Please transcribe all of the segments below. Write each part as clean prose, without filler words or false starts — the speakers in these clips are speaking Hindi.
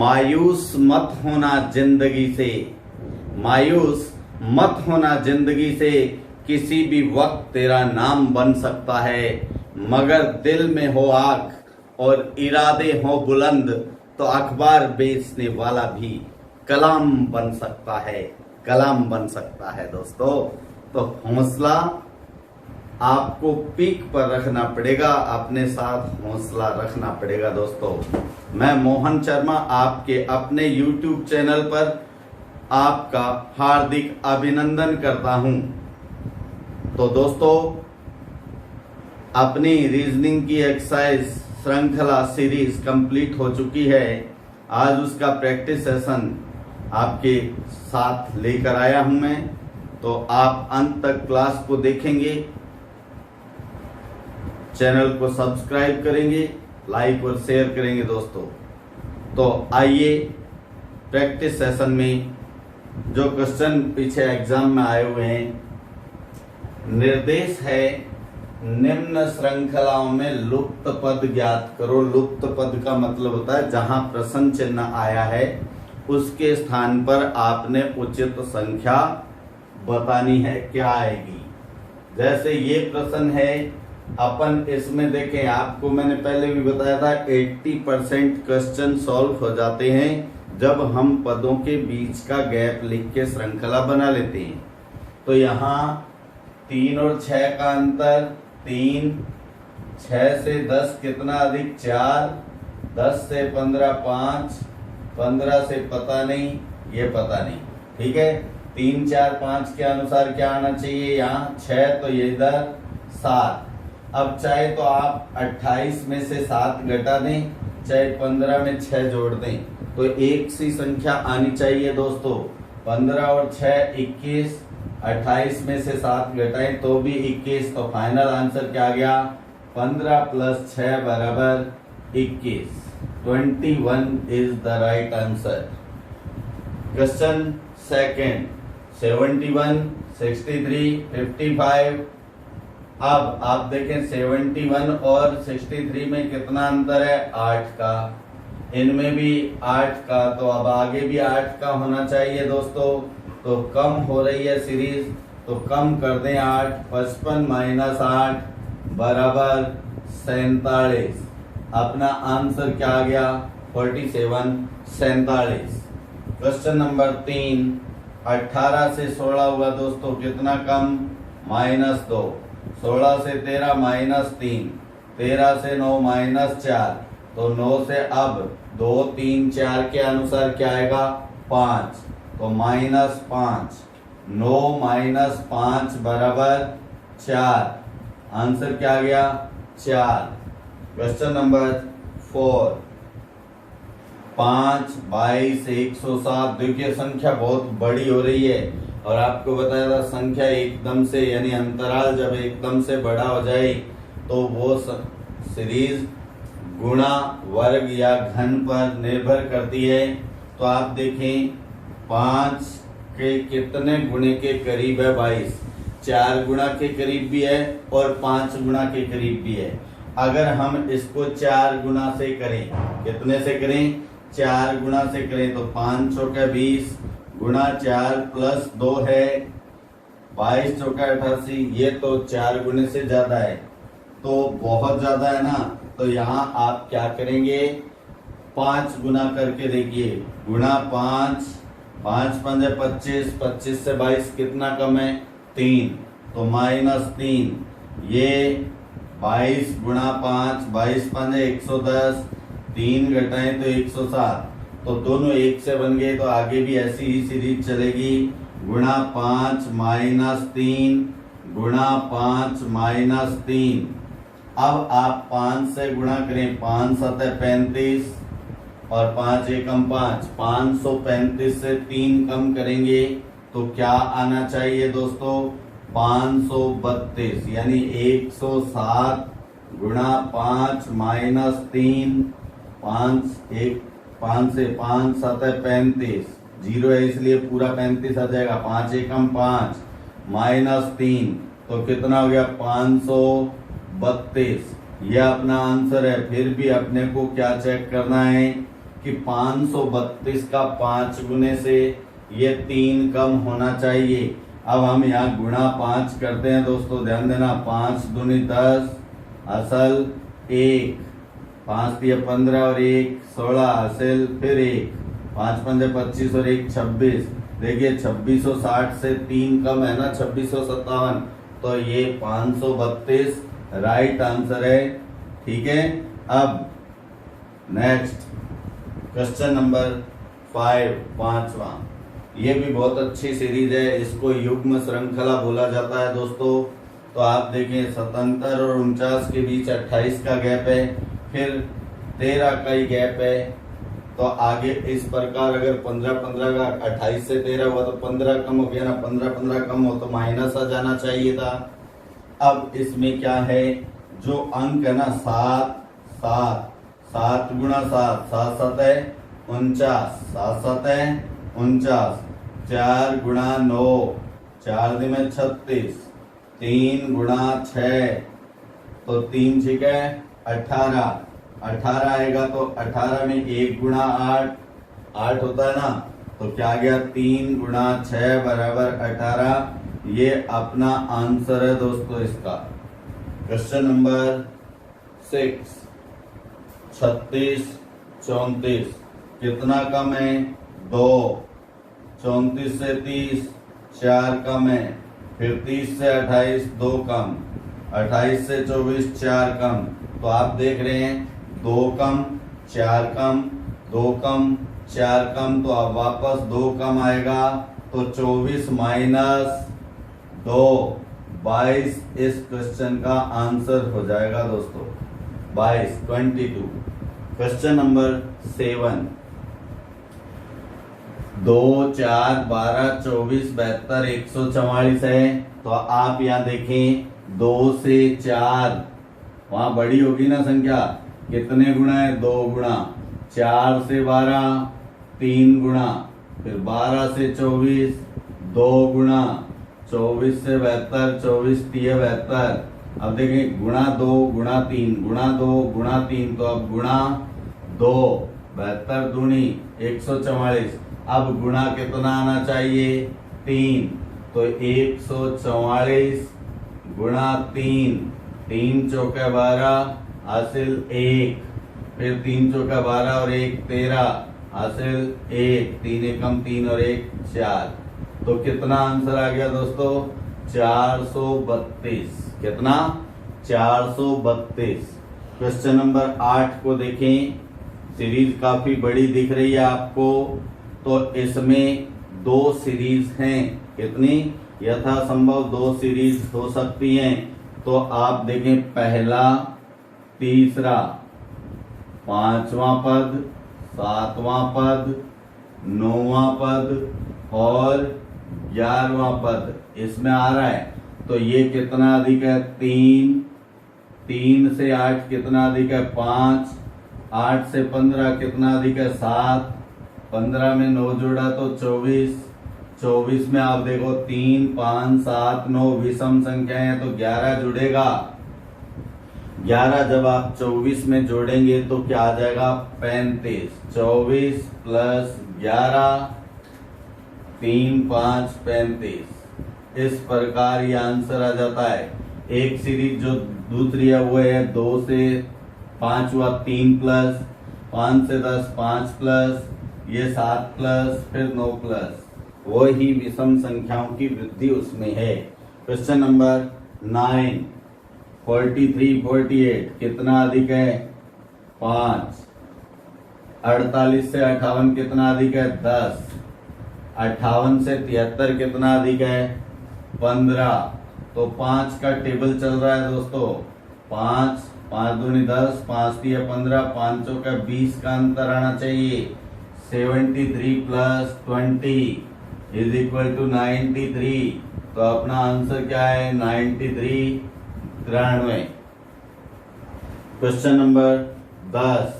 मायूस मत होना जिंदगी से, मायूस मत होना जिंदगी से, किसी भी वक्त तेरा नाम बन सकता है। मगर दिल में हो आग और इरादे हो बुलंद, तो अखबार बेचने वाला भी कलाम बन सकता है, कलाम बन सकता है दोस्तों। तो हौसला आपको पीक पर रखना पड़ेगा, अपने साथ हौसला रखना पड़ेगा दोस्तों। मैं मोहन शर्मा आपके अपने YouTube चैनल पर आपका हार्दिक अभिनंदन करता हूं। तो दोस्तों, अपनी रीजनिंग की एक्सरसाइज श्रृंखला सीरीज कंप्लीट हो चुकी है। आज उसका प्रैक्टिस सेशन आपके साथ लेकर आया हूं मैं। तो आप अंत तक क्लास को देखेंगे, चैनल को सब्सक्राइब करेंगे, लाइक और शेयर करेंगे दोस्तों। तो आइए प्रैक्टिस सेशन में जो क्वेश्चन पीछे एग्जाम में आए हुए हैं, निर्देश है निम्न श्रृंखलाओं में लुप्त पद ज्ञात करो। लुप्त पद का मतलब होता है जहां प्रश्न चिन्ह आया है उसके स्थान पर आपने उचित संख्या बतानी है, क्या आएगी। जैसे ये प्रश्न है, अपन इसमें देखें, आपको मैंने पहले भी बताया था 80% क्वेश्चन सॉल्व हो जाते हैं जब हम पदों के बीच का गैप लिख के श्रृंखला बना लेते हैं। तो यहाँ 3 और 6 का अंतर 3, 6 से 10 कितना अधिक 4, 10 से 15 5, 15 से पता नहीं, ये पता नहीं, ठीक है। 3 4 5 के अनुसार क्या आना चाहिए, यहाँ 6 तो ये इधर 7। अब चाहे तो आप 28 में से 7 घटा दें, चाहे 15 में 6 जोड़ दें, तो एक सी संख्या आनी चाहिए दोस्तों। 15 और 6 21, 28 में से 7 घटाएं तो भी 21। तो फाइनल आंसर क्या आ गया, 15 + 6 = 21। 21 is the right answer. Question second, 71, 63, 55। अब आप देखें 71 और 63 में कितना अंतर है, 8 का। इनमें भी 8 का, तो अब आगे भी 8 का होना चाहिए दोस्तों। तो कम हो रही है सीरीज, तो कम कर दें 8। 55 - 8 = 47। अपना आंसर क्या आ गया, 47, 47। क्वेश्चन नंबर 3, 18 से 16 हुआ दोस्तों, कितना कम, -2। 16 से 13 -3, 13 से 9 -4, तो 9 से अब 2 3 4 के अनुसार क्या आएगा, 5, तो -5। 9 - 5 = 4। आंसर क्या आ गया, 4। Question number 4, 5, 22, 107। देखिए संख्या बहुत बड़ी हो रही है, और आपको बताया था संख्या एकदम से, यानी अंतराल जब एकदम से बड़ा हो जाए तो वो सीरीज गुणा, वर्ग या घन पर निर्भर करती है। तो आप देखें 5 के कितने गुणे के करीब है, 22। 4 गुणा के करीब भी है और 5 गुणा के करीब भी है। अगर हम इसको 4 गुणा से करें, कितने से करें, 4 गुणा से करें, तो 5 चौका 20 गुणा 4 + 2 है 22 चौका 88। ये तो 4 गुने से ज्यादा है, तो बहुत ज्यादा है ना। तो यहाँ आप क्या करेंगे, 5 गुना करके देखिए, गुणा 5, 5 × 5 = 25, 25 से 22 कितना कम है, 3, तो -3। ये 22 गुणा 5, 22 × 5 = 110, 3 घटाएं तो 107। तो दोनों एक से बन गए, तो आगे भी ऐसी ही सीरीज चलेगी, गुणा 5 -3, गुणा 5 -3। अब आप 5 से गुणा करें, 5 × 7 = 35 और 5 × 1 = 5, 535 से 3 कम करेंगे तो क्या आना चाहिए दोस्तों, 532। यानी 107 गुणा 5 -3, 5 से 5 × 7 = 35, 0 है इसलिए पूरा 35 आ जाएगा। 5 × 1 = 5 -3, तो कितना हो गया, 532। यह अपना आंसर है। फिर भी अपने को क्या चेक करना है, कि 532 का 5 गुने से ये 3 कम होना चाहिए। अब हम यहाँ गुणा 5 करते हैं दोस्तों, ध्यान देना। 5 दूनी 10 असल 1, 5 दिए 15 और 1 16 असल फिर 1, 5 पंजे 25 और 1 26। देखिए 2660 से 3 कम है ना 2657, तो ये 532 राइट आंसर है। ठीक है। अब नेक्स्ट क्वेश्चन नंबर 5, पांचवा। ये भी बहुत अच्छी सीरीज है, इसको युग्म श्रृंखला बोला जाता है दोस्तों। तो आप देखें 77 और 49 के बीच 28 का गैप है, फिर 13 का ही गैप है। तो आगे इस प्रकार अगर 15 का 28 से 13 हुआ तो 15 कम हो गया ना, 15 कम हो तो माइनस आ जाना चाहिए था। अब इसमें क्या है, जो अंक है ना 7 गुणा 7 7 है 49, 7 है 49, 4 गुणा 9 4 दी में 36, 3 गुणा 6 तो 3 ठीक है 18 आएगा। तो 18 में 1 गुणा 8 होता है ना, तो क्या गया 3 गुणा 6 बराबर 18। ये अपना आंसर है दोस्तों इसका। क्वेश्चन नंबर 6, 36 34 कितना कम है 2, 34 से 30 4 कम है, फिर 30 से 28 2 कम, 28 से 24 4 कम। तो आप देख रहे हैं 2 कम 4 कम 2 कम 4 कम, तो अब वापस 2 कम आएगा, तो 24 माइनस 2 22 इस क्वेश्चन का आंसर हो जाएगा दोस्तों। 22 क्वेश्चन नंबर 7, 2 4 12 24 72 144 है। तो आप यहाँ देखें 2 से 4 वहां बड़ी होगी ना संख्या, कितने गुणा है 2 गुणा, 4 से 12 3 गुणा, फिर 12 से 24 2 गुणा, 24 से 72 24 3 72। अब देखें गुणा 2 गुणा 3 गुणा 2 गुणा 3, तो अब गुणा 2 72 दूनी 144। अब गुणा कितना आना चाहिए 3, तो 144 गुणा 3, 3 चौके 12 हासिल 1, फिर 3 चौका 12 और 1 13 हासिल 1, 3 एकम 3 और 1 4। तो कितना आंसर आ गया दोस्तों 432। कितना 432। क्वेश्चन नंबर 8 को देखें, सीरीज काफी बड़ी दिख रही है आपको। तो इसमें 2 सीरीज हैं, कितनी यथासंभव 2 सीरीज हो सकती हैं। तो आप देखें पहला तीसरा 5वां पद 7वां पद 9वां पद और 11वां पद इसमें आ रहा है। तो ये कितना अधिक है 3, 3 से 8 कितना अधिक है 5, 8 से 15 कितना अधिक है 7, 15 में 9 जोड़ा तो 24, 24 में आप देखो 3 5 7 9 विषम संख्याएं हैं तो 11 जुड़ेगा। 11 जब आप 24 में जोड़ेंगे तो क्या आ जाएगा 35। 24 प्लस 11 3 5 35। इस प्रकार ये आंसर आ जाता है। एक सीरीज जो दूसरी है वो है 2 से 5 हुआ 3 प्लस, 5 से 10 5 प्लस, ये 7 प्लस फिर 9 प्लस, वो ही विषम संख्याओं की वृद्धि उसमें है। क्वेश्चन नंबर 9, 43 48 कितना अधिक है 5, 48 से 58 कितना अधिक है 10, 58 से 73 कितना अधिक है 15। तो 5 का टेबल चल रहा है दोस्तों। 5 5 दूनी 10, 5 3 15, 5 का 20 का अंतर आना चाहिए। 73 प्लस 20 इज इक्वल टू 93। तो अपना आंसर क्या है 93 93। क्वेश्चन नंबर 10,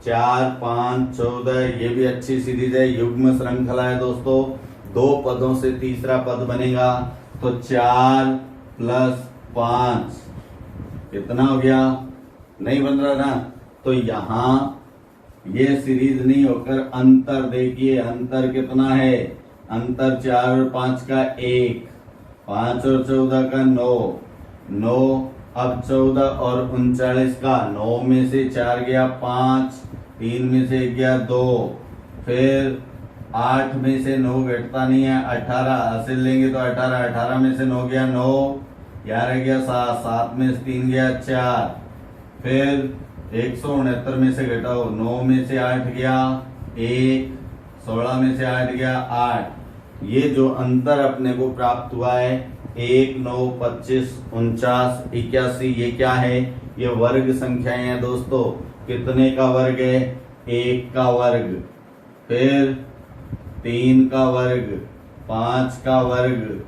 4 5 14 ये भी अच्छी सीरीज है, युग्म श्रृंखला है दोस्तों। 2 पदों से तीसरा पद बनेगा तो 4 प्लस 5 कितना हो गया, नहीं बन रहा ना। तो यहाँ ये सीरीज नहीं होकर अंतर देखिए, अंतर कितना है, अंतर 4 और 5 का 1, 5 और 14 का 9, 9 अब 14 और 39 का 9 में से 4 गया 5, 3 में से गया 2, फिर 8 में से 9 घटता नहीं है, 18 हासिल लेंगे तो 18, 18 में से 9 गया 9, 11 गया 7, 7 में से 3 गया 4, फिर 169 में से घटाओ, 9 में से 8 गया 1, 16 में से 8 गया 8। ये जो अंतर अपने को प्राप्त हुआ है 1, 9, 25, 49, 81, ये क्या है, ये वर्ग संख्याएं हैं दोस्तों। कितने का वर्ग है, 1 का वर्ग, फिर 3 का वर्ग, 5 का वर्ग,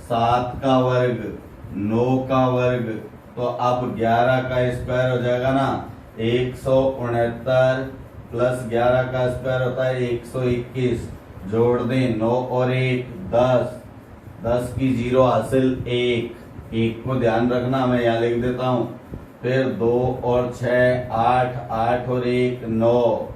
7 का वर्ग, 9 का वर्ग, तो अब 11 का स्क्वायर हो जाएगा ना, 169 प्लस 11 का स्क्वायर होता है 121, जोड़ दें 9 और 1 10, 10 की 0 हासिल 1, 1 को ध्यान रखना, मैं यहाँ लिख देता हूँ, फिर 2 और 6 8, 8 और 1 9,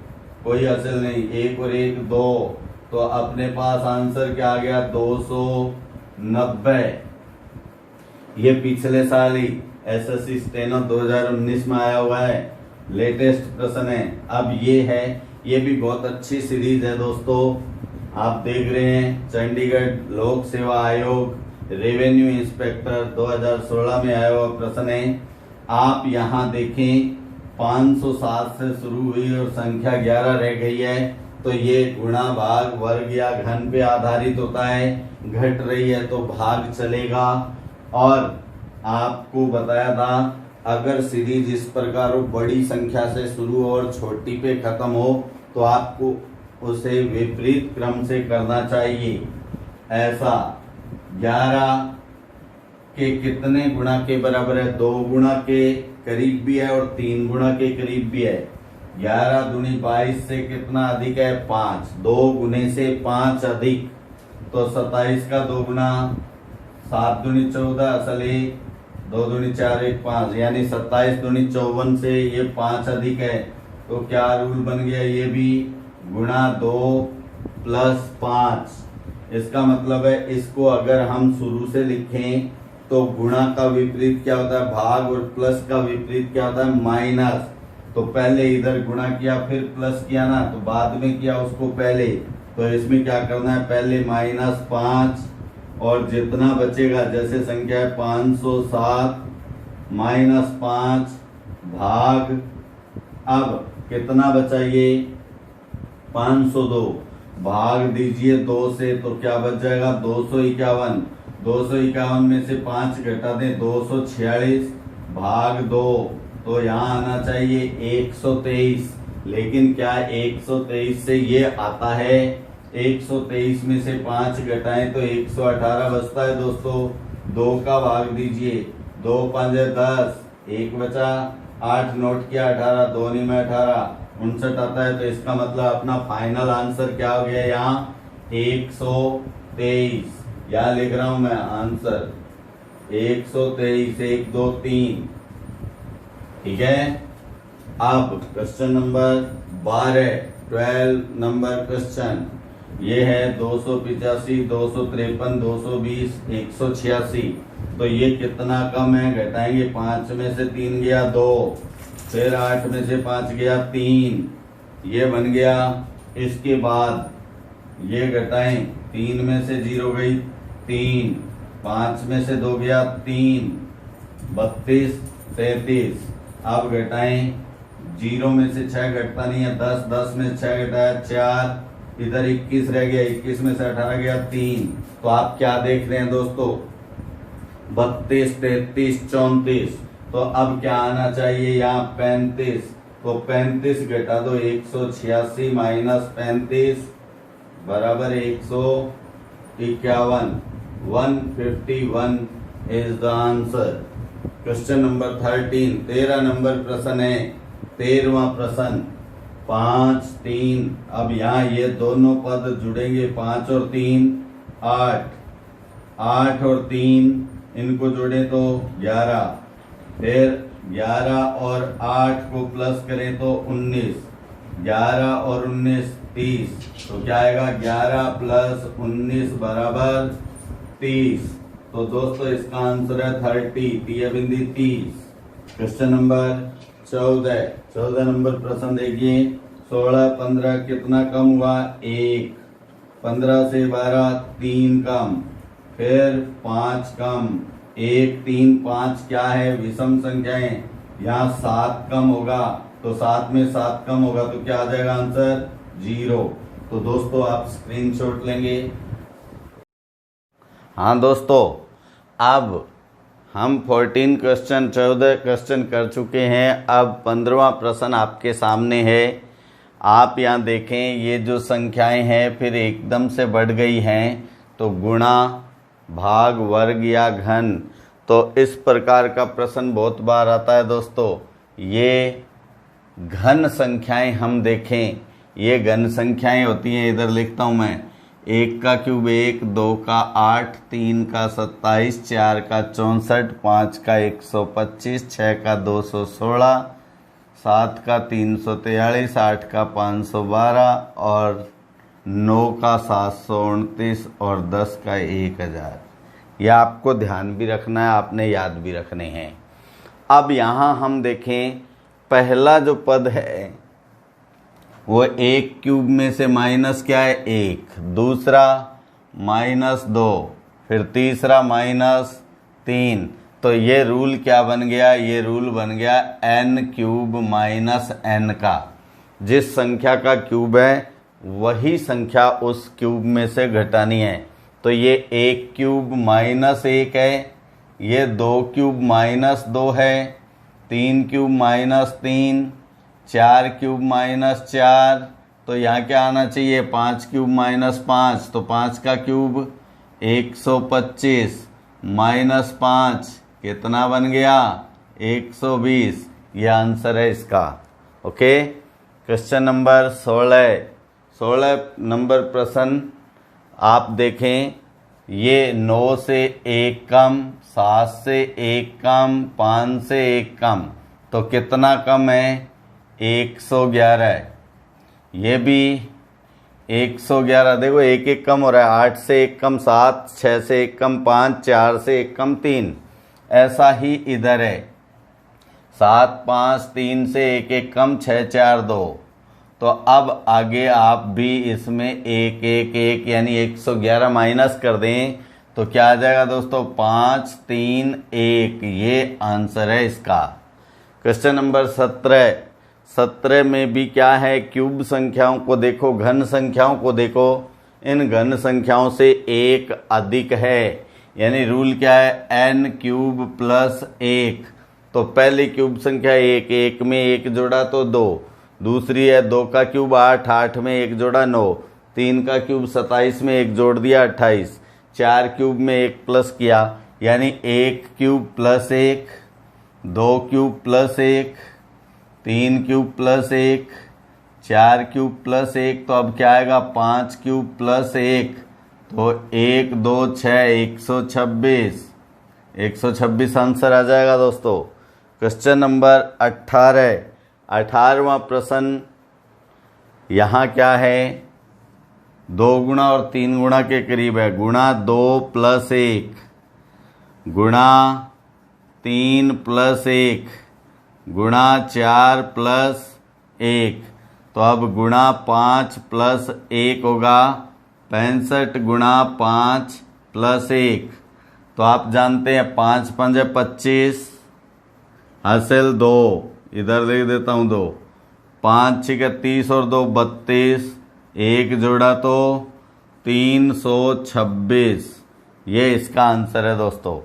कोई हासिल नहीं, 1 और 1 2, तो अपने पास आंसर क्या आ गया 290। ये पिछले साल ही एसएससी स्टेनो 2019 में आया हुआ है, लेटेस्ट प्रश्न है। अब ये है, ये भी बहुत अच्छी सीरीज है दोस्तों, आप देख रहे हैं चंडीगढ़ लोक सेवा आयोग रेवेन्यू इंस्पेक्टर 2016 में आया हुआ प्रश्न है। आप यहाँ देखें 507 से शुरू हुई और संख्या 11 रह गई है, तो ये गुणा भाग वर्ग या घन पे आधारित होता है, घट रही है तो भाग चलेगा। और आपको बताया था अगर सीरीज इस प्रकार हो, बड़ी संख्या से शुरू हो और छोटी पे खत्म हो, तो आपको उसे विपरीत क्रम से करना चाहिए। ऐसा 11 के कितने गुणा के बराबर है, 2 गुणा के करीब भी है और 3 गुणा के करीब भी है। 11 दूनी 22 से कितना अधिक है 5, 2 गुने से 5 अधिक, तो 27 का 2 गुना, 7 दूनी 14 असल 1, 2 दूनी 4 1 5, यानी 27 दूनी 54 से ये 5 अधिक है, तो क्या रूल बन गया, ये भी गुणा 2 प्लस 5। इसका मतलब है इसको अगर हम शुरू से लिखें तो गुणा का विपरीत क्या होता है भाग, और प्लस का विपरीत क्या होता है माइनस। तो पहले इधर गुणा किया फिर प्लस किया ना, तो बाद में किया उसको पहले, तो इसमें क्या करना है पहले -5, और जितना बचेगा जैसे संख्या है 507 -5 भाग, अब कितना बचा ये 502, भाग दीजिए 2 से, तो क्या बच जाएगा 251, 251 में से 5 घटा दें 246 भाग 2, तो यहाँ आना चाहिए 123, लेकिन क्या 123 से ये आता है, 123 में से 5 घटाएं तो 118 बचता है दोस्तों। 2 का भाग दीजिए, 2 5 10, 1 बचा, 8 नोट किया 18, 2 में 18, 59 आता है। तो इसका मतलब अपना फाइनल आंसर क्या हो गया यहाँ 123, यहाँ लिख रहा हूं मैं आंसर 123, 1 2 3, ठीक है। अब क्वेश्चन नंबर 12 नंबर क्वेश्चन, ये है 285, 253, 220, 186, तो ये कितना कम है, घटाएंगे 5 में से 3 गया 2, फिर 8 में से 5 गया 3, ये बन गया। इसके बाद ये घटाएं, 3 में से 0 गई 3, 5 में से 2 गया 3, 32 33, अब घटाएं, 0 में से 6 घटता नहीं है 10, 10 में 6 घटाया 4, इधर 21 रह गया, 21 में से 18 गया 3, तो आप क्या देख रहे हैं दोस्तों 32 33 34, तो अब क्या आना चाहिए यहाँ 35, तो 35 घटा दो 186 -35 बराबर 151, 151 is the answer. Question number 13 number प्रश्न है, 13वां प्रश्न 5 3, अब यहाँ ये दोनों पद जुड़ेंगे 5 और 3 8, 8 और 3 इनको जोड़े तो 11, फिर 11 और 8 को प्लस करें तो 19, 11 और 19 30। तो क्या आएगा 11 प्लस 19 बराबर 30। तो दोस्तों इसका आंसर है 30, टी बिंदी 30। क्वेश्चन नंबर 14 नंबर प्रश्न देखिए। 16 15 कितना कम हुआ 1, 15 से 12 3 कम, फिर 5 कम, 1 3 5 क्या है विषम संख्याएं, यहाँ 7 कम होगा तो 7 में 7 कम होगा तो क्या आ जाएगा आंसर 0। तो दोस्तों आप स्क्रीनशॉट लेंगे। हाँ दोस्तों, अब हम 14 क्वेश्चन कर चुके हैं। अब 15वां प्रश्न आपके सामने है। आप यहाँ देखें, ये जो संख्याएं हैं फिर एकदम से बढ़ गई हैं तो गुणा, भाग, वर्ग या घन, तो इस प्रकार का प्रश्न बहुत बार आता है दोस्तों। ये घन संख्याएं हम देखें, ये घन संख्याएं होती हैं, इधर लिखता हूँ मैं। 1 का क्यूब 1, 2 का 8, 3 का 27, 4 का 64, 5 का 125, 6 का 216, 7 का 343, 8 का 512 और 9 का 729 और 10 का 1000। यह आपको ध्यान भी रखना है, आपने याद भी रखने हैं। अब यहाँ हम देखें, पहला जो पद है वो 1 क्यूब में से माइनस क्या है 1, दूसरा -2, फिर तीसरा -3। तो ये रूल क्या बन गया, ये रूल बन गया n क्यूब माइनस n का। जिस संख्या का क्यूब है वही संख्या उस क्यूब में से घटानी है। तो ये 1 क्यूब -1 है, ये 2 क्यूब -2 है, 3 क्यूब -3, 4 क्यूब -4। तो यहाँ क्या आना चाहिए 5 क्यूब -5। तो 5 का क्यूब 125 -5 कितना बन गया 120। यह आंसर है इसका। ओके, क्वेश्चन नंबर 16 नंबर प्रश्न आप देखें। ये 9 से 1 कम, 7 से 1 कम, 5 से 1 कम, तो कितना कम है 111। ये भी 111। देखो 1 1 कम हो रहा है, 8 से 1 कम 7, 6 से 1 कम 5, 4 से 1 कम 3। ऐसा ही इधर है 7 5, 3 से 1 1 कम 6 4 2। तो अब आगे आप भी इसमें 1 1 1 यानी 111 माइनस कर दें तो क्या आ जाएगा दोस्तों 5 3 1। ये आंसर है इसका। क्वेश्चन नंबर 17 में भी क्या है, क्यूब संख्याओं को देखो, घन संख्याओं को देखो। इन घन संख्याओं से 1 अधिक है, यानी रूल क्या है n क्यूब प्लस 1। तो पहली क्यूब संख्या 1, 1 में 1 जोड़ा तो 2, दूसरी है 2 का क्यूब 8, 8 में 1 जोड़ा 9, 3 का क्यूब 27 में 1 जोड़ दिया 28, 4 क्यूब में 1 प्लस किया यानी 1 cube plus 1, 2 cube plus 1, 3 cube plus 1, 4 cube plus 1। तो अब क्या आएगा 5 क्यूब प्लस 1, तो 1 2 6 126 आंसर आ जाएगा दोस्तों। क्वेश्चन नंबर 18वां प्रश्न यहाँ क्या है, 2 गुणा और 3 गुणा के करीब है। गुणा 2 प्लस 1, गुणा 3 प्लस 1, गुणा 4 प्लस 1। तो अब गुणा 5 प्लस 1 होगा 65 गुणा 5 प्लस 1। तो आप जानते हैं 5 5 25, हासिल 2, इधर लिख देता हूँ 2, 5 6 30 और 2 32, 1 जोड़ा तो 326। ये इसका आंसर है दोस्तों।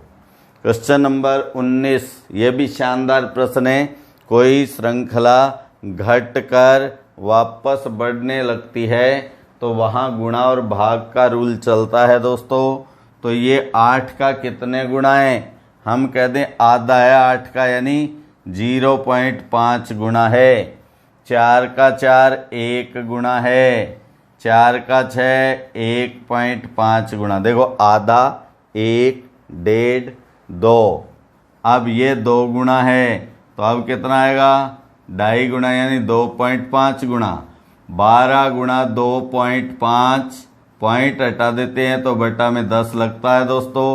क्वेश्चन नंबर 19, ये भी शानदार प्रश्न है। कोई श्रृंखला घट कर वापस बढ़ने लगती है तो वहाँ गुणा और भाग का रूल चलता है दोस्तों। तो ये 8 का कितने गुणा है, हम कह दें आधा है 8 का, यानी 0.5 गुणा है। 4 का 4 1 गुणा है, 4 का 6 1.5 गुणा। देखो आधा 1 1.5 2। अब ये 2 गुणा है तो अब कितना आएगा 2.5 गुणा यानी 2.5 गुणा। 12 गुणा 2.5, पॉइंट हटा देते हैं तो बटा में 10 लगता है दोस्तों।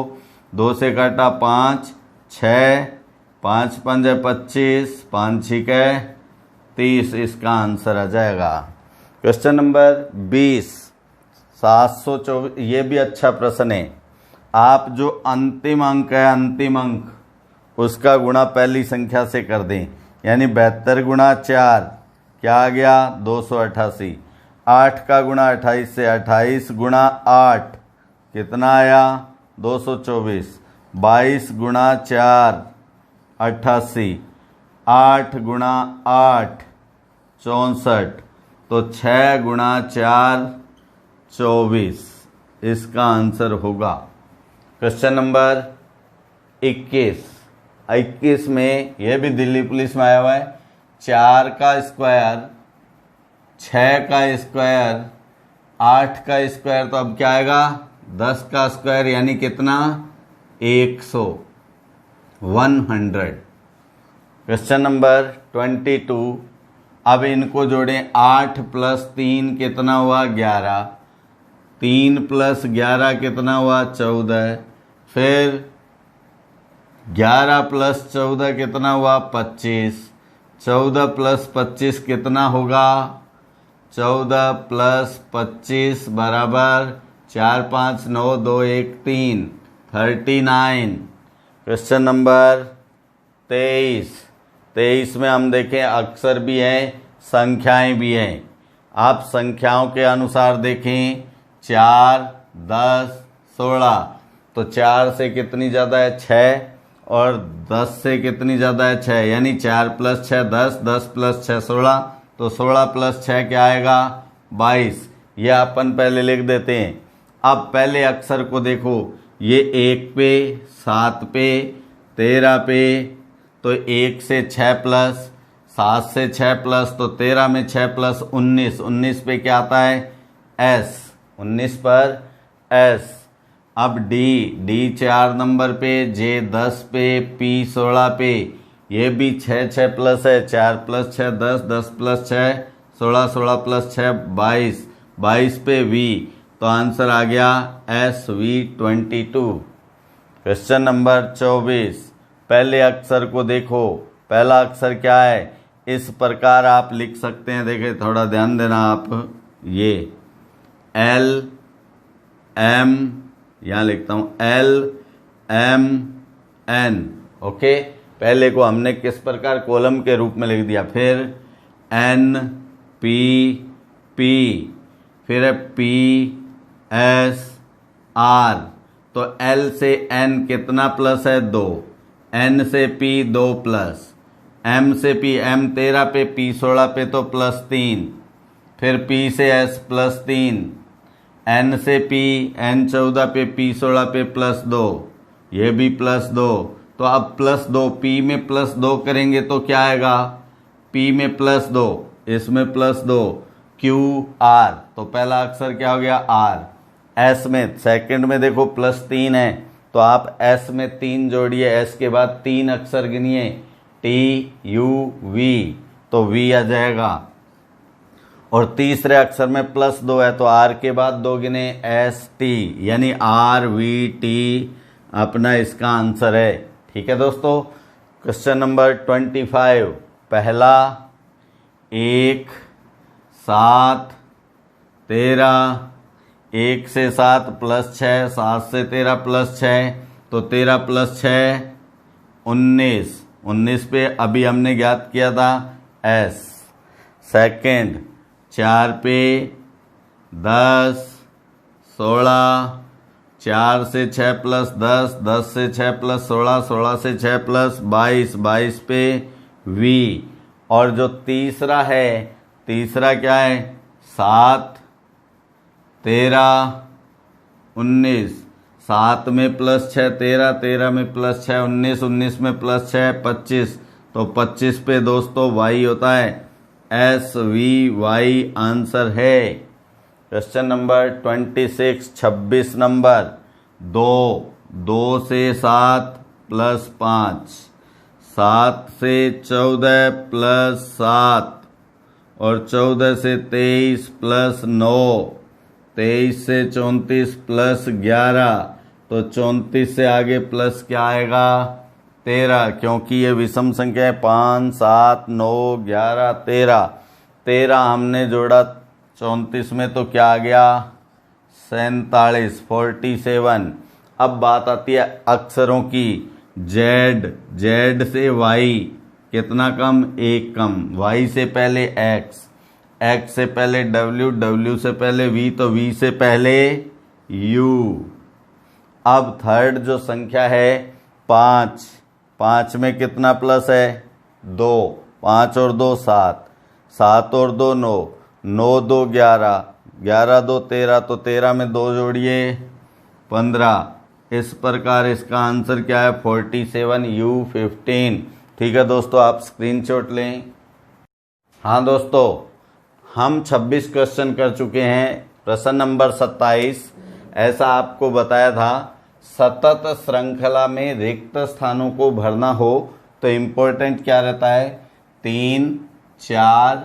2 से काटा 5, 6, 5 पंजे 25, 5 छिके 30, इसका आंसर आ जाएगा। Question number 20, 724। ये भी अच्छा प्रश्न है। आप जो अंतिम अंक है, अंतिम अंक उसका गुणा पहली संख्या से कर दें, यानी 72 गुणा 4 क्या आ गया 288। 8 का गुणा 28 से, 28 गुणा 8 कितना आया 224। 22 गुणा 4 88, 8 गुणा 8 64, तो 6 गुणा 4 24, इसका आंसर होगा। क्वेश्चन नंबर 21 में यह भी दिल्ली पुलिस में आया हुआ है। 4 का स्क्वायर, 6 का स्क्वायर, 8 का स्क्वायर, तो अब क्या आएगा 10 का स्क्वायर, यानी कितना 100, 100। क्वेश्चन नंबर 22, अब इनको जोड़ें। 8 प्लस 3 कितना हुआ 11, 3 प्लस 11 कितना हुआ 14, फिर 11 प्लस 14 कितना हुआ 25, 14 प्लस 25 कितना होगा 14 प्लस 25 बराबर 4 5 9 2 1 3, 39। क्वेश्चन नंबर 23 में हम देखें अक्षर भी हैं, संख्याएं भी हैं। आप संख्याओं के अनुसार देखें 4, 10, 16, तो 4 से कितनी ज़्यादा है 6, और 10 से कितनी ज़्यादा है 6, यानी 4 प्लस 6 10, 10 प्लस 6 16, तो 16 प्लस 6 क्या आएगा 22। ये अपन पहले लिख देते हैं। अब पहले अक्षर को देखो, ये 1 पे, 7 पे, 13 पे, तो 1 से 6 प्लस, 7 से 6 प्लस, तो 13 में 6 प्लस 19, 19 पे क्या आता है S, 19 पर S। अब D 4 नंबर पे, J 10 पे, P 16 पे, ये भी 6 प्लस है, 4 प्लस 6 10, 10 प्लस 6 16, 16 प्लस 6 22, 22 पे V, तो आंसर आ गया SV22। क्वेश्चन नंबर 24, पहले अक्षर को देखो, पहला अक्षर क्या है, इस प्रकार आप लिख सकते हैं। देखिए थोड़ा ध्यान देना आप, ये L M, यहाँ लिखता हूँ L M N, ओके। पहले को हमने किस प्रकार कॉलम के रूप में लिख दिया, फिर N P P, फिर P S R, तो L से N कितना प्लस है 2, N से P 2 प्लस, M से P, M 13 पे, P 16 पे, तो प्लस 3, फिर P से S प्लस 3, N से P, N 14 पे, P 16 पे प्लस 2, ये भी प्लस 2, तो अब प्लस 2, P में प्लस 2 करेंगे तो क्या आएगा, P में प्लस 2, इसमें प्लस 2, Q R, तो पहला अक्षर क्या हो गया R। S में सेकंड में देखो प्लस 3 है, तो आप S में 3 जोड़िए, S के बाद 3 अक्षर गिनिए T U V, तो V आ जाएगा। और तीसरे अक्षर में प्लस 2 है, तो R के बाद 2 गिने S T, यानी R V T अपना इसका आंसर है। ठीक है दोस्तों। क्वेश्चन नंबर 25, पहला 1 7 13, 1 से 7 प्लस 6, 7 से 13 प्लस 6, तो 13 प्लस 6 19, 19 पे अभी हमने ज्ञात किया था S। सेकंड 4 पे 10 16, 4 से 6 प्लस 10, 10 से 6 प्लस 16, 16 से 6 प्लस 22, 22 पे V। और जो तीसरा है, तीसरा क्या है 7 13 19, 7 में प्लस 6 13, 13 में प्लस 6 19, 19 में प्लस 6 25, तो 25 पे दोस्तों Y होता है SVY आंसर है। क्वेश्चन नंबर 26, 26 नंबर 2 से 7 प्लस 5, 7 से 14 प्लस 7, और 14 से 23 प्लस 9, 23 से 34 प्लस 11, तो 34 से आगे प्लस क्या आएगा 13, क्योंकि ये विषम संख्या है। 5, 7, 9, 11, 13, 13 हमने जोड़ा 34 में तो क्या आ गया 47, 47। अब बात आती है अक्षरों की। जेड से वाई कितना कम, 1 कम। वाई से पहले एक्स से पहले डब्ल्यू से पहले वी, तो वी से पहले यू। अब थर्ड जो संख्या है 5 में कितना प्लस है 2, 5 और 2 7, 7 और 2 9, 9 2 11, 11 2 13, तो 13 में 2 जोड़िए 15। इस प्रकार इसका आंसर क्या है 47U15। ठीक है दोस्तों, आप स्क्रीनशॉट लें। हाँ दोस्तों, हम 26 क्वेश्चन कर चुके हैं। प्रश्न नंबर 27 ऐसा आपको बताया था, सतत श्रृंखला में रिक्त स्थानों को भरना हो तो इम्पोर्टेंट क्या रहता है 3, 4,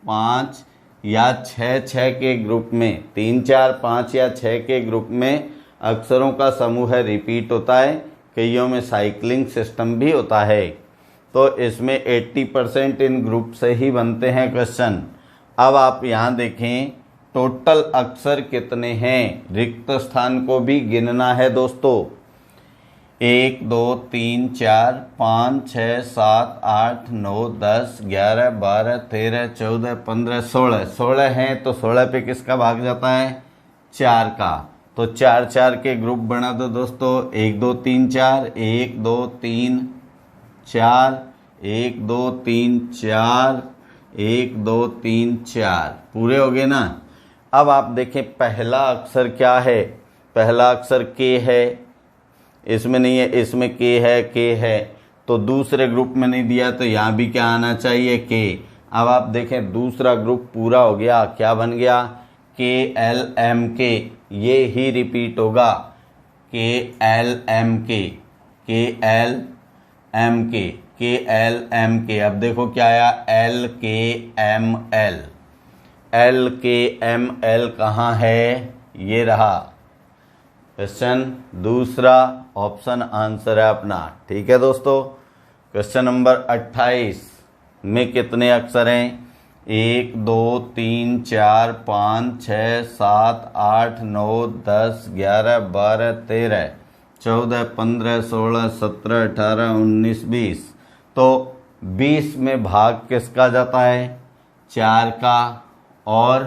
5 या 6 के ग्रुप में, 3, 4, 5 या 6 के ग्रुप में अक्षरों का समूह है, रिपीट होता है, कईयों में साइक्लिंग सिस्टम भी होता है। तो इसमें 80% इन ग्रुप से ही बनते हैं क्वेश्चन। अब आप यहाँ देखें टोटल अक्षर कितने हैं, रिक्त स्थान को भी गिनना है दोस्तों। 1 2 3 4 5 6 7 8 9 10 11 12 13 14 15 16, 16 हैं तो 16 पे किसका भाग जाता है 4 का, तो 4 के ग्रुप बना दो दोस्तों। 1 2 3 4, 1 2 3 4, 1 2 3 4, 1 2 3 4, पूरे हो गए ना। अब आप देखें पहला अक्षर क्या है, पहला अक्षर के है, इसमें नहीं है, इसमें के है, तो दूसरे ग्रुप में नहीं दिया तो यहाँ भी क्या आना चाहिए के। अब आप देखें दूसरा ग्रुप पूरा हो गया, क्या बन गया KLMK, ये ही रिपीट होगा KLMK। अब देखो क्या आया LKML कहाँ है, ये रहा क्वेश्चन दूसरा, ऑप्शन आंसर है अपना। ठीक है दोस्तों, क्वेश्चन नंबर 28 में कितने अक्षर हैं 1 2 3 4 5 6 7 8 9 10 11 12 13 14 15 16 17 18 19 20, तो 20 में भाग किसका जाता है 4 का और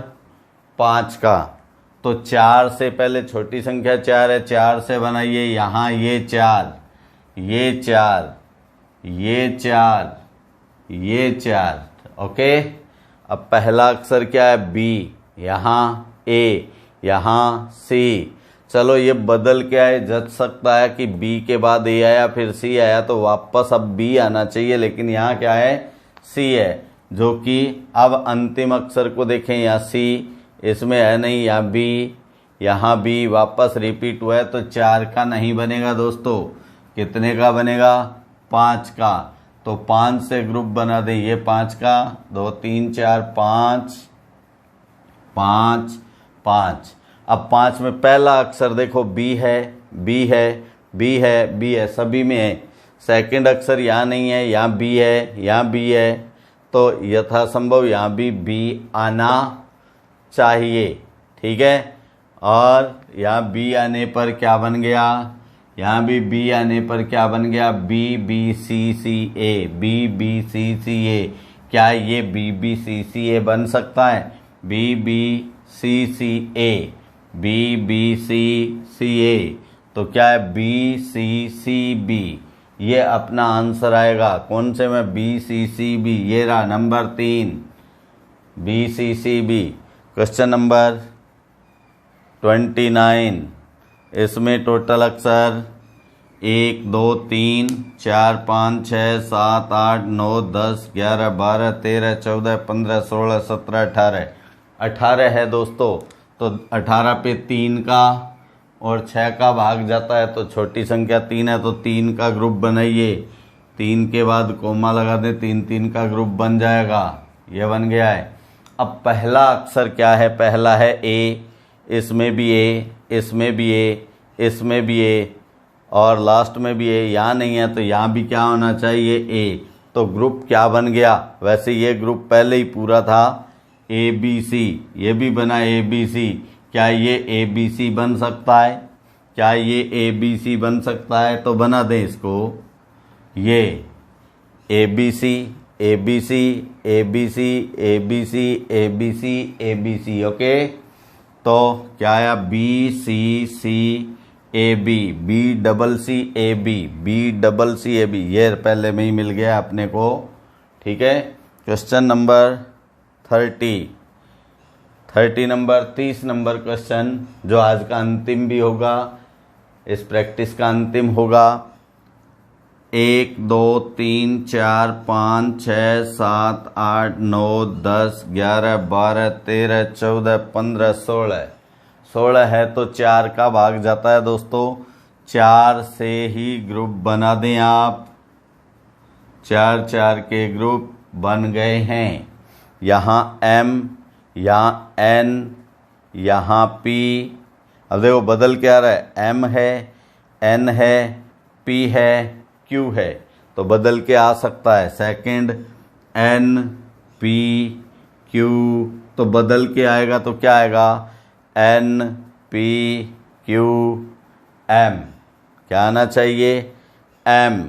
5 का। तो 4 से पहले छोटी संख्या 4 है, 4 से बनाइए यहाँ ये 4, ये 4, ये 4, ये 4, ओके। अब पहला अक्षर क्या है बी, यहाँ ए, यहाँ सी। चलो ये बदल के आए, जच सकता है कि बी के बाद ए आया फिर सी आया, तो वापस अब बी आना चाहिए, लेकिन यहाँ क्या है सी है, जो कि अब अंतिम अक्षर को देखें, यहाँ सी इसमें है नहीं, यहाँ बी वापस रिपीट हुआ है, तो 4 का नहीं बनेगा दोस्तों, कितने का बनेगा 5 का। तो 5 से ग्रुप बना दें, ये 5 का, 2 3 4 5 5 5। अब 5 में पहला अक्षर देखो बी है, सभी में है। सेकंड अक्षर यहाँ नहीं है, यहाँ बी है, यहाँ बी है, तो यथासंभव यहाँ भी बी आना चाहिए। ठीक है, और यहाँ बी आने पर क्या बन गया, यहाँ भी बी आने पर क्या बन गया BBCCA, BBCCA। क्या ये BBCCA बन सकता है BBCCA, तो क्या है BCCB, ये अपना आंसर आएगा। कौन से में BCCB, ये रहा नंबर 3 BCCB। क्वेश्चन नंबर 29, इसमें टोटल अक्षर 1 2 3 4 5 6 7 8 9 10 11 12 13 14 15 16 17 18, 18 है दोस्तों। तो 18 पे 3 का और 6 का भाग जाता है, तो छोटी संख्या 3 है, तो 3 का ग्रुप बनाइए, 3 के बाद कोमा लगा दें, 3 3 का ग्रुप बन जाएगा, ये बन गया है। अब पहला अक्षर क्या है, पहला है ए, इसमें भी ए, इसमें भी ए, इसमें भी ए और लास्ट में भी ए, यहाँ नहीं है तो यहाँ भी क्या होना चाहिए, ए। तो ग्रुप क्या बन गया, वैसे ये ग्रुप पहले ही पूरा था ए बी सी, ये भी बना ए बी सी। क्या ये ए बी सी बन सकता है, क्या ये ए बी सी बन सकता है, तो बना दें इसको, ये A B C, A B C, A B C, A B C, A B C, A B C, okay. तो क्या आया, B C C A B, B double C A B, B double C A B, ये पहले में ही मिल गया अपने को, ठीक है। Question number 30 number 30 number question जो आज का अंतिम भी होगा, इस प्रैक्टिस का अंतिम होगा। 1 2 3 4 5 6 7 8 9 10 11 12 13 14 15 16 है तो 4 का भाग जाता है दोस्तों। 4 से ही ग्रुप बना दें आप, 4 के ग्रुप बन गए हैं। यहाँ M, यहाँ N, यहाँ P, अब देखो बदल क्या रहा है, M है, N है, P है, Q है, तो बदल के आ सकता है सेकंड N P Q, तो बदल के आएगा तो क्या आएगा, N P Q M, क्या आना चाहिए, M,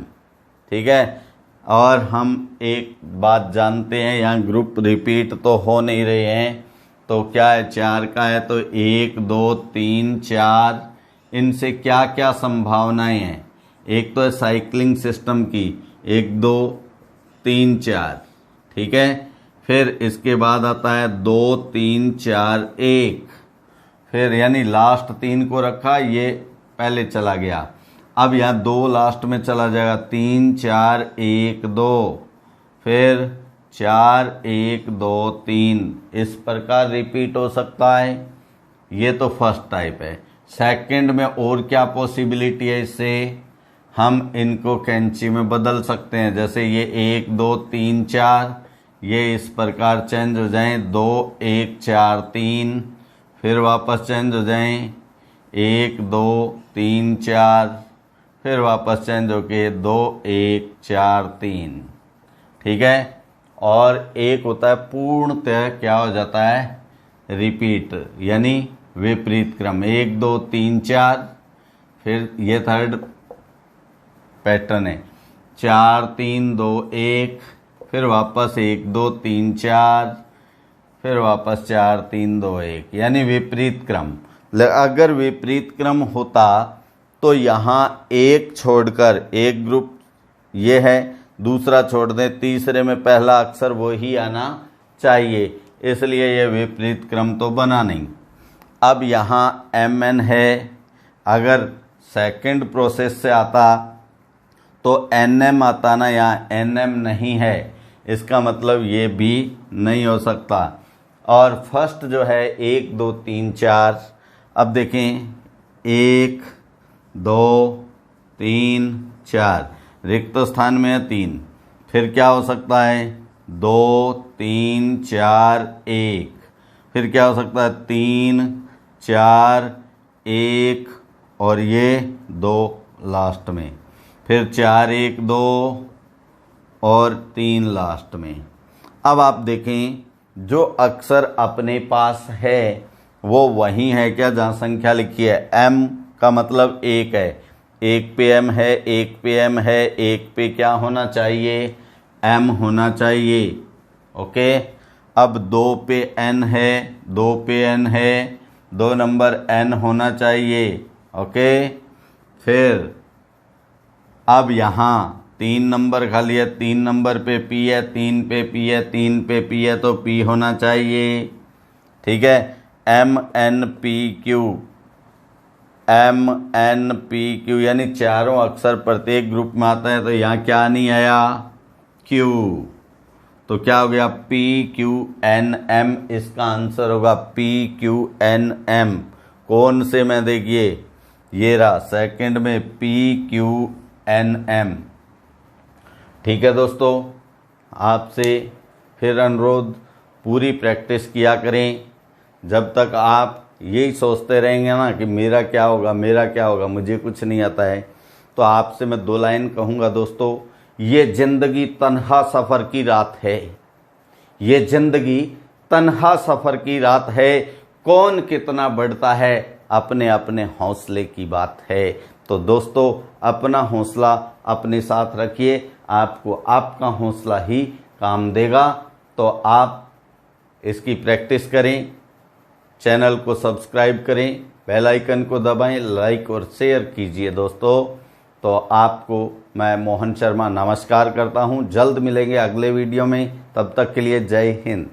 ठीक है। और हम एक बात जानते हैं, यहाँ ग्रुप रिपीट तो हो नहीं रहे हैं, तो क्या है, 4 का है तो 1 2 3 4, इनसे क्या क्या संभावनाएं हैं, एक तो है साइक्लिंग सिस्टम की, 1 2 3 4, ठीक है। फिर इसके बाद आता है 2 3 4 1, फिर यानी लास्ट 3 को रखा, ये पहले चला गया, अब यहाँ 2 लास्ट में चला जाएगा, 3 4 1 2, फिर 4 1 2 3, इस प्रकार रिपीट हो सकता है। ये तो फर्स्ट टाइप है। सेकंड में और क्या पॉसिबिलिटी है, इससे हम इनको कैंची में बदल सकते हैं, जैसे ये 1 2 3 4, ये इस प्रकार चेंज हो जाएं, 2 1 4 3, फिर वापस चेंज हो जाएं, 1 2 3 4, फिर वापस चेंज होके 2 1 4 3, ठीक है। और एक होता है पूर्णतः क्या हो जाता है, रिपीट, यानी विपरीत क्रम, 1 2 3 4, फिर ये थर्ड पैटर्न है, 4 3 2 1, फिर वापस 1 2 3 4, फिर वापस 4 3 2 1, यानी विपरीत क्रम। अगर विपरीत क्रम होता तो यहाँ एक छोड़कर, एक ग्रुप ये है, दूसरा छोड़ दें, तीसरे में पहला अक्षर वो ही आना चाहिए, इसलिए ये विपरीत क्रम तो बना नहीं। अब यहाँ MN है, अगर सेकंड प्रोसेस से आता तो NM आता ना, यहाँ NM नहीं है, इसका मतलब ये भी नहीं हो सकता। और फर्स्ट जो है 1 2 3 4, अब देखें 1 2 3 4, रिक्त स्थान में है 3, फिर क्या हो सकता है, 2 3 4 1, फिर क्या हो सकता है, 3 4 1 और ये 2 लास्ट में, फिर 4 1 2 और 3 लास्ट में। अब आप देखें जो अक्षर अपने पास है वो वही है क्या जहाँ संख्या लिखी है, M का मतलब 1 है, 1 पे M है, 1 पे M है, 1 पे क्या होना चाहिए, M होना चाहिए, ओके। अब 2 पे N है, 2 पे N है, 2 नंबर N होना चाहिए, ओके। फिर अब यहाँ 3 नंबर खाली है, 3 नंबर पे P है, 3 पे P है, 3 पे P है तो P होना चाहिए, ठीक है। M N P Q, M N P Q यानी चारों अक्षर प्रत्येक ग्रुप में आता है, तो यहाँ क्या नहीं आया, Q, तो क्या हो गया, P Q N M, इसका आंसर होगा P Q N M। कौन से में देखिए, ये रहा सेकंड में P Q N M, ठीक है दोस्तों। आपसे फिर अनुरोध, पूरी प्रैक्टिस किया करें। जब तक आप यही सोचते रहेंगे ना कि मेरा क्या होगा, मेरा क्या होगा, मुझे कुछ नहीं आता है, तो आपसे मैं 2 लाइन कहूँगा दोस्तों, ये ज़िंदगी तन्हा सफ़र की रात है। ये ज़िंदगी तन्हा सफ़र की रात है, कौन कितना बढ़ता है अपने अपने हौसले की बात है। तो दोस्तों, अपना हौसला अपने साथ रखिए, आपको आपका हौसला ही काम देगा। तो आप इसकी प्रैक्टिस करें, चैनल को सब्सक्राइब करें, बेल आइकन को दबाएं, लाइक और शेयर कीजिए दोस्तों। तो आपको मैं मोहन शर्मा नमस्कार करता हूं। जल्द मिलेंगे अगले वीडियो में, तब तक के लिए जय हिंद।